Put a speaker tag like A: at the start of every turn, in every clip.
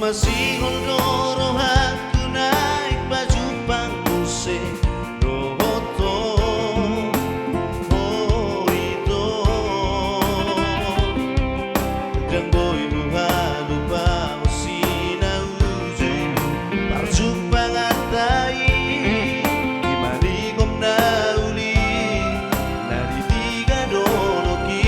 A: masih ngoro aku naik baju pangkuse roto itu dan boy lupa usina uju parjuk pangatai gimana kom nauli nari tiga doloki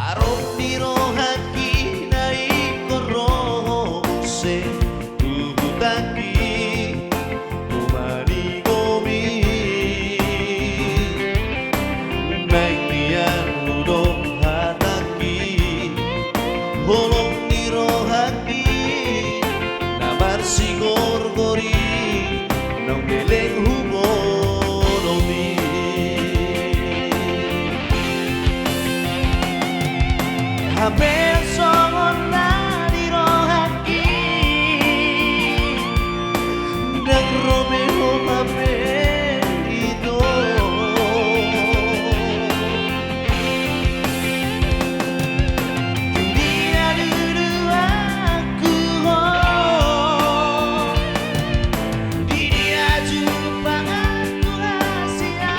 A: arop diro haki naik koro se tutaki kumari gomi naik tiang ludok hataki holong diro haki nabar si gorgori nang beleng humonomi hampir songon nadi rohaki dan Romeo hampir itu dia dulu aku dia jumpa aku rahasia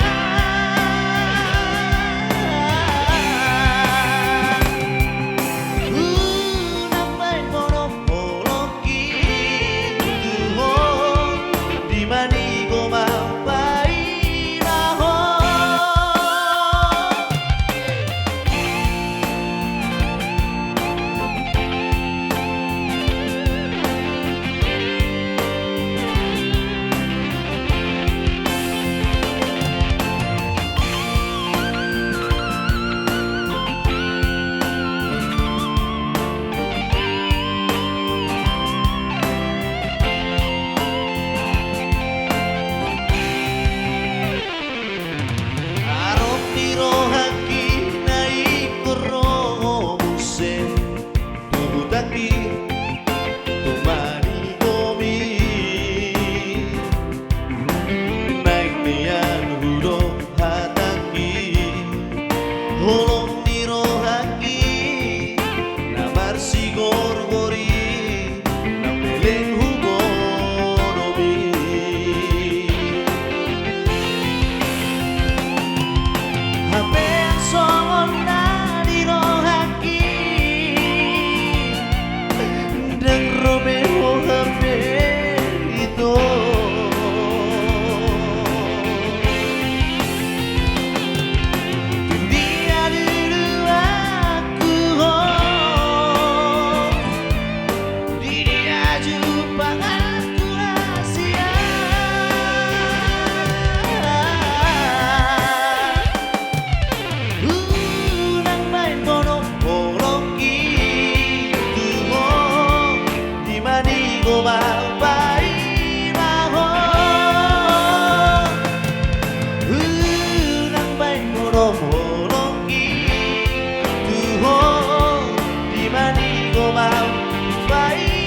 A: nampai monopologi di mani goma pairaho arop diro haki naik koro musen tutaki tumari gomi naik tiang hudok hataki holong diro haki nabar si gorgori nang beleng humonomi hampir songon nadi rohaki dan Romeo hampir itu dia dulu aku dia jumpa aku rahasia nang main monopologi di mani goma pairaho nang main monopologi di mani goma pairaho